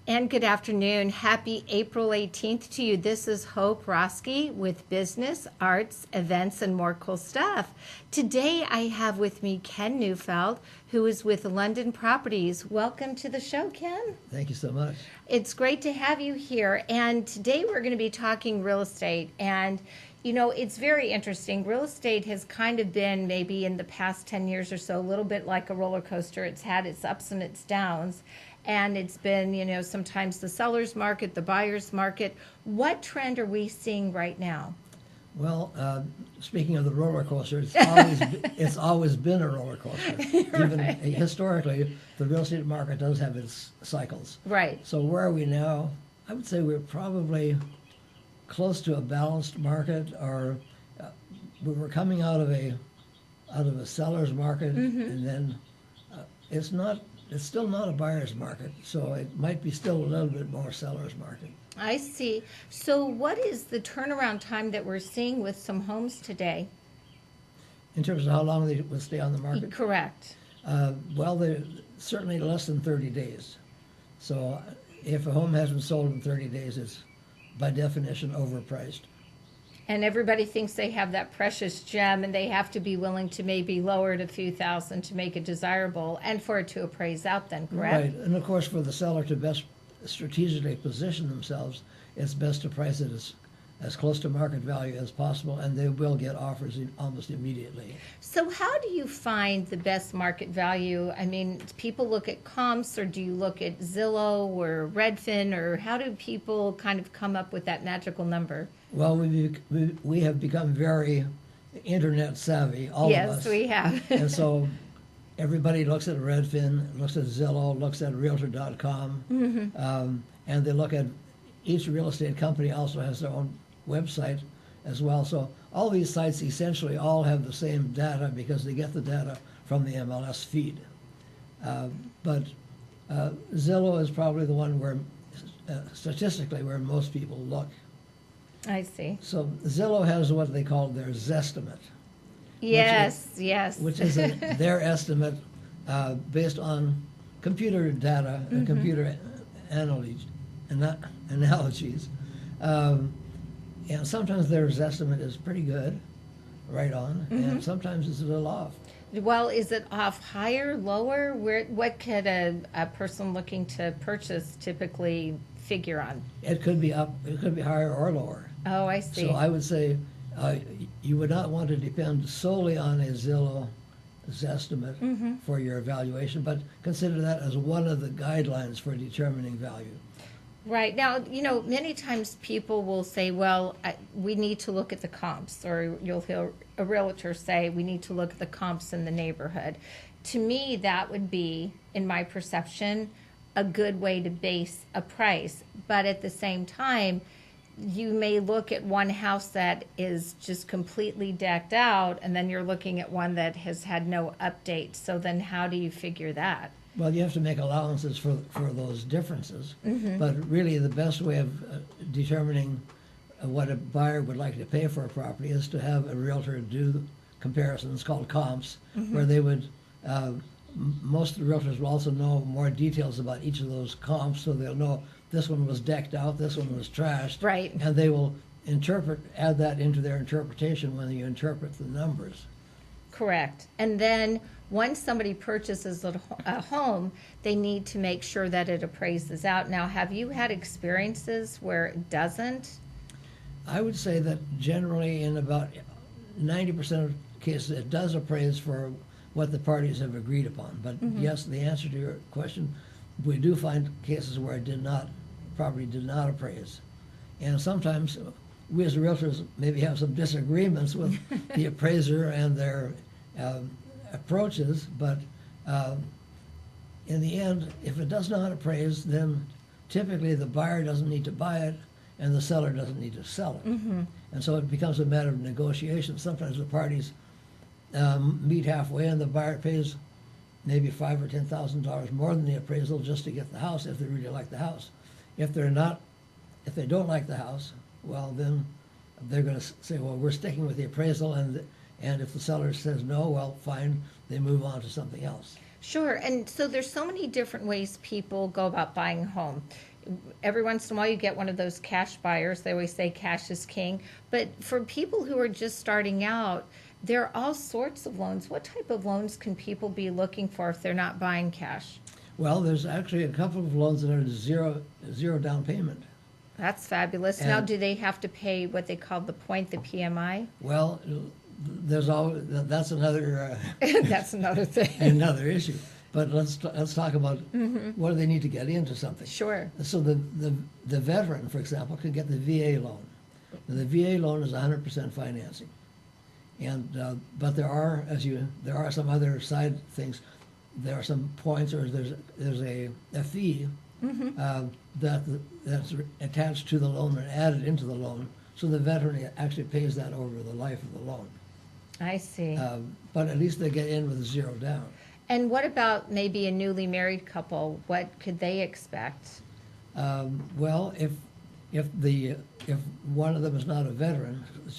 And good afternoon. Happy April 18th to you. This is Hope Roski with business, arts, events, and more cool stuff. Today I have with me Ken Neufeld, who is with London Properties. Welcome to the show, Ken. Thank you so much. It's great to have you here. And today we're going to be talking real estate. And it's very interesting. Real estate has kind of been, maybe in the past 10 years or so, a little bit like a roller coaster. It's had its ups and its downs. And it's been, sometimes the seller's market, the buyer's market. What trend are we seeing right now? Well, speaking of the roller coaster, it's always been a roller coaster. Even historically, the real estate market does have its cycles. Right. So where are we now? I would say we're probably close to a balanced market, or we're coming out of a seller's market, and then it's still not a buyer's market, so it might be still a little bit more seller's market. I see. So what is the turnaround time that we're seeing with some homes today? In terms of how long they will stay on the market? Correct. Well, they're certainly less than 30 days. So if a home hasn't sold in 30 days, it's by definition overpriced. And everybody thinks they have that precious gem, and they have to be willing to maybe lower it a few thousand to make it desirable and for it to appraise out then, correct? Right. And of course, for the seller to best strategically position themselves, it's best to price it as close to market value as possible, and they will get offers almost immediately. So how do you find the best market value? I mean, people look at comps, or do you look at Zillow or Redfin, or how do people kind of come up with that magical number? Well, we have become very internet savvy, all of us. Yes, we have. And so everybody looks at Redfin, looks at Zillow, looks at Realtor.com, and they look at each real estate company also has their own website as well. So all these sites essentially all have the same data because they get the data from the MLS feed. But Zillow is probably the one where, statistically, where most people look. I see. So Zillow has what they call their Zestimate. Yes. Which is their estimate based on computer data and computer analogies. And sometimes their estimate is pretty good, right on, and sometimes it's a little off. Well, is it off higher, lower? What could a person looking to purchase typically figure on? It could be up, it could be higher or lower. Oh, I see. So I would say you would not want to depend solely on a Zillow's estimate for your evaluation, but consider that as one of the guidelines for determining value. Right. Now, many times people will say, well, we need to look at the comps, or you'll hear a realtor say, we need to look at the comps in the neighborhood. To me, that would be, in my perception, a good way to base a price. But at the same time, you may look at one house that is just completely decked out, and then you're looking at one that has had no update. So then how do you figure that? Well, you have to make allowances for those differences. But really the best way of determining what a buyer would like to pay for a property is to have a realtor do comparisons called comps, where they would, most of the realtors will also know more details about each of those comps, so they'll know this one was decked out, this one was trashed. Right. And they will add that into their interpretation when you interpret the numbers. Correct. And then once somebody purchases a home, they need to make sure that it appraises out. Now, have you had experiences where it doesn't? I would say that generally in about 90% of cases it does appraise for what the parties have agreed upon. But yes, the answer to your question, we do find cases where property did not appraise. And sometimes we as realtors maybe have some disagreements with the appraiser and their approaches, but in the end, if it does not appraise, then typically the buyer doesn't need to buy it and the seller doesn't need to sell it. And so it becomes a matter of negotiation. Sometimes the parties meet halfway and the buyer pays maybe $5,000 or $10,000 more than the appraisal just to get the house if they really like the house. If they don't like the house, well, then they're going to say, well, we're sticking with the appraisal, and if the seller says no, well, fine, they move on to something else. Sure. And so there's so many different ways people go about buying a home. Every once in a while, you get one of those cash buyers. They always say cash is king. But for people who are just starting out, there are all sorts of loans. What type of loans can people be looking for if they're not buying cash? Well, there's actually a couple of loans that are zero down payment. That's fabulous. Now, And- do they have to pay what they call the point, the PMI? Well, there's always, that's another That's another thing. another issue. But let's talk about what do they need to get into something. Sure. So the veteran, for example, can get the VA loan. And the VA loan is 100% financing, and but there are some other side things. There are some points, or there's a fee that's attached to the loan and added into the loan, so the veteran actually pays that over the life of the loan. I see. But at least they get in with zero down. And what about maybe a newly married couple? What could they expect? Well, if one of them is not a veteran, it's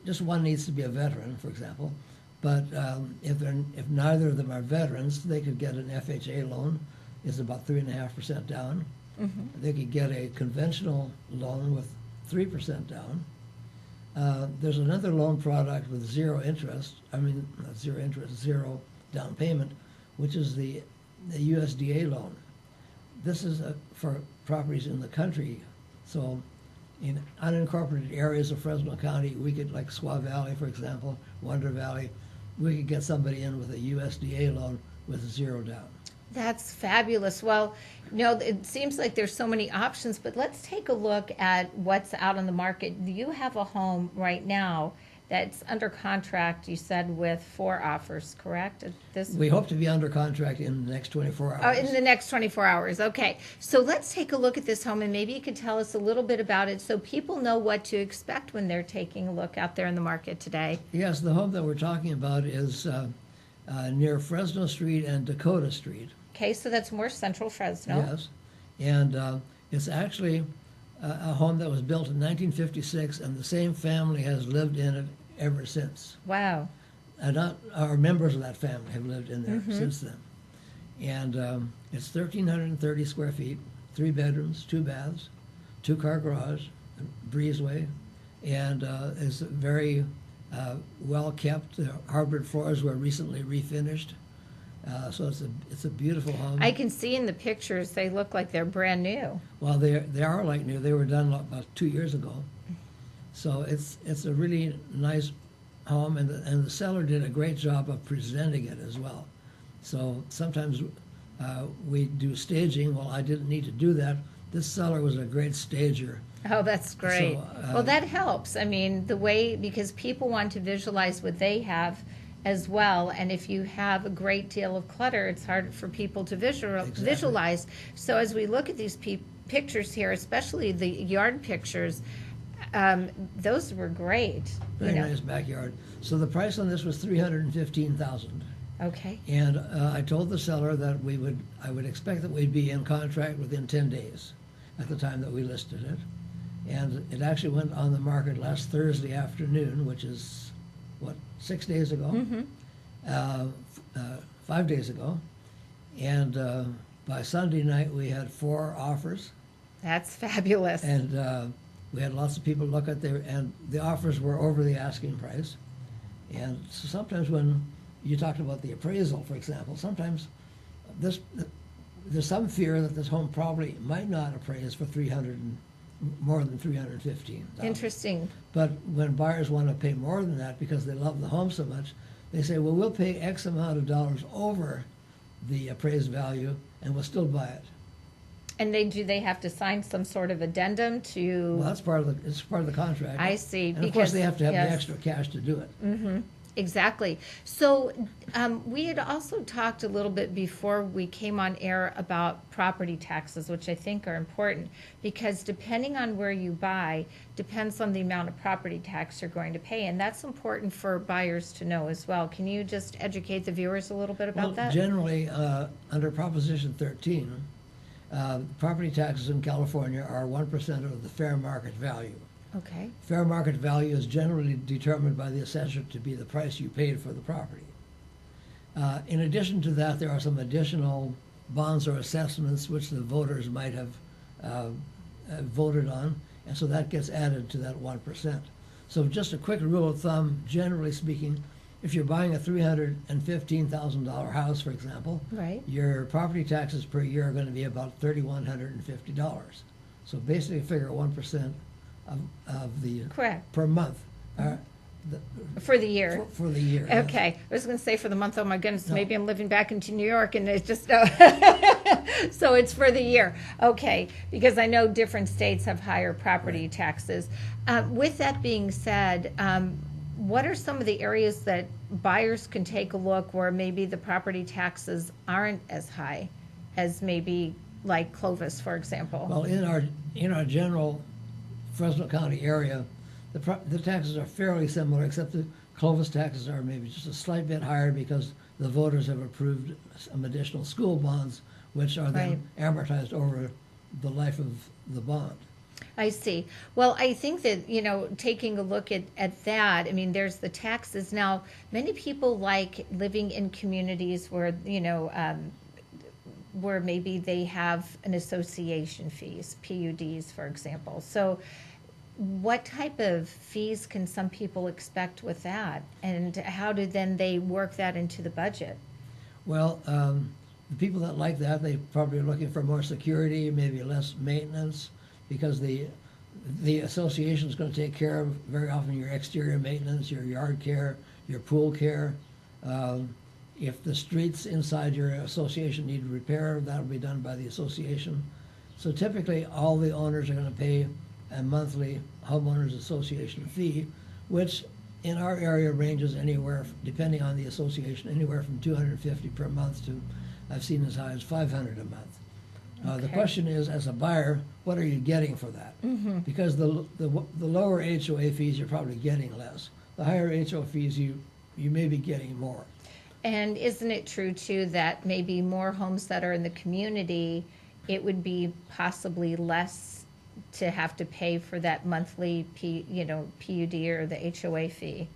just one needs to be a veteran, for example. But if neither of them are veterans, they could get an FHA loan. It's about 3.5% down. They could get a conventional loan with 3% down. There's another loan product with zero interest. I mean, not zero interest, zero down payment, which is the USDA loan. This is for properties in the country. So in unincorporated areas of Fresno County, we could, like Squaw Valley, for example, Wonder Valley, we could get somebody in with a USDA loan with zero down. That's fabulous. Well, it seems like there's so many options, but let's take a look at what's out on the market. You have a home right now that's under contract, you said, with 4 offers, correct? We hope to be under contract in the next 24 hours. Oh, in the next 24 hours. Okay. So let's take a look at this home, and maybe you could tell us a little bit about it so people know what to expect when they're taking a look out there in the market today. Yes, the home that we're talking about is near Fresno Street and Dakota Street. Okay, so that's more central Fresno. Yes, and it's actually a home that was built in 1956, and the same family has lived in it ever since. Wow. And our members of that family have lived in there since then. And it's 1,330 square feet, 3 bedrooms, 2 baths, 2-car garage, breezeway, and it's very well kept. The hardwood floors were recently refinished. So it's a beautiful home. I can see in the pictures they look like they're brand new. Well, they are like new. They were done about 2 years ago. So it's a really nice home, and the seller did a great job of presenting it as well. So sometimes we do staging. Well, I didn't need to do that. This seller was a great stager. Oh, that's great. So, well, that helps. I mean, because people want to visualize what they have as well, and if you have a great deal of clutter, it's hard for people to visualize. So as we look at these pictures here, especially the yard pictures, those were great. Very nice backyard. So the price on this was $315,000. Okay. And I told the seller that I would expect that we'd be in contract within 10 days at the time that we listed it. And it actually went on the market last Thursday afternoon, which is, 6 days ago? 5 days ago. And by Sunday night, we had 4 offers. That's fabulous. And we had lots of people look at and the offers were over the asking price. And so sometimes when you talked about the appraisal, for example, sometimes there's some fear that this home probably might not appraise for more than $315,000. Interesting. But when buyers want to pay more than that because they love the home so much, they say, well, we'll pay X amount of dollars over the appraised value and we'll still buy it. And do they have to sign some sort of addendum to? Well, it's part of the contract. I see. And of course, they have to have yes. the extra cash to do it. Exactly. So we had also talked a little bit before we came on air about property taxes, which I think are important because depending on where you buy, depends on the amount of property tax you're going to pay. And that's important for buyers to know as well. Can you just educate the viewers a little bit about that? Generally, under Proposition 13, property taxes in California are 1% of the fair market value. Okay. Fair market value is generally determined by the assessor to be the price you paid for the property. In addition to that, there are some additional bonds or assessments which the voters might have voted on, and so that gets added to that 1%. So just a quick rule of thumb, generally speaking, if you're buying a $315,000 house, for example, Right. your property taxes per year are going to be about $3,150. So basically, figure 1% of the Correct. per month For the year. for the year. Yes. Okay, I was going to say for the month. Oh my goodness, No. maybe I'm living back into New York, and it's just so it's for the year. Okay, because I know different states have higher property taxes. With that being said, what are some of the areas that buyers can take a look where maybe the property taxes aren't as high as maybe like Clovis, for example? Well, in our general Fresno County area, the taxes are fairly similar, except the Clovis taxes are maybe just a slight bit higher because the voters have approved some additional school bonds, which are then amortized over the life of the bond. I see. Well, I think that, taking a look at that, I mean, there's the taxes. Now, many people like living in communities where, where maybe they have an association fees, PUDs, for example. So what type of fees can some people expect with that? And how do then they work that into the budget? Well, the people that like that, they probably are looking for more security, maybe less maintenance, because the association is going to take care of very often your exterior maintenance, your yard care, your pool care. If the streets inside your association need repair, that'll be done by the association. So typically, all the owners are going to pay a monthly homeowners association fee, which in our area ranges anywhere, depending on the association, anywhere from $250 per month to I've seen as high as $500 a month. The question is, as a buyer, what are you getting for that? Mm-hmm. Because the lower HOA fees, you're probably getting less. The higher HOA fees, you may be getting more. And isn't it true, too, that maybe more homes that are in the community, it would be possibly less to have to pay for that monthly PUD or the HOA fee?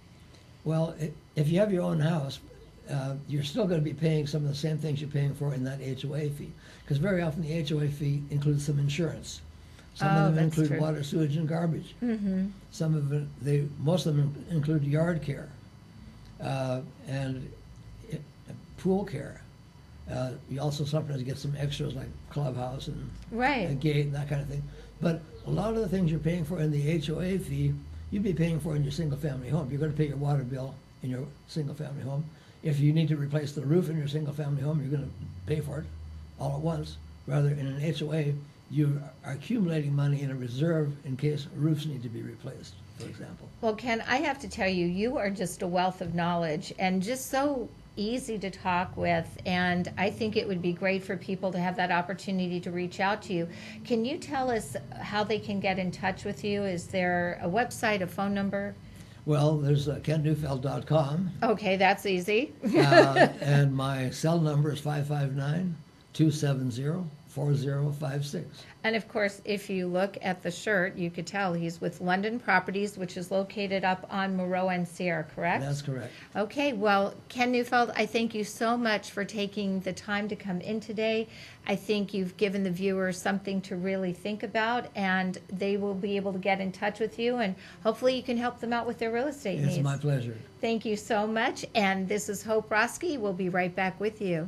Well, if you have your own house, you're still going to be paying some of the same things you're paying for in that HOA fee. Because very often the HOA fee includes some insurance. Some of them include true. water, sewage, and garbage. Mm-hmm. Some of it, most of them include yard care and pool care. You also sometimes get some extras like clubhouse and a gate and that kind of thing. But a lot of the things you're paying for in the HOA fee, you'd be paying for in your single-family home. You're going to pay your water bill in your single-family home. If you need to replace the roof in your single-family home, you're going to pay for it all at once. Rather, in an HOA, you are accumulating money in a reserve in case roofs need to be replaced, for example. Well, Ken, I have to tell you, you are just a wealth of knowledge and just so easy to talk with, and I think it would be great for people to have that opportunity to reach out to you. Can you tell us how they can get in touch with you? Is there a website, a phone number? Well, there's KenNeufeld.com. Okay, that's easy. And my cell number is 559-270-4056. And of course, if you look at the shirt, you could tell he's with London Properties, which is located up on Moreau and Sierra, correct? That's correct. Okay, well, Ken Neufeld, I thank you so much for taking the time to come in today. I think you've given the viewers something to really think about, and they will be able to get in touch with you, and hopefully you can help them out with their real estate needs. It's my pleasure. Thank you so much, and this is Hope Roski. We'll be right back with you.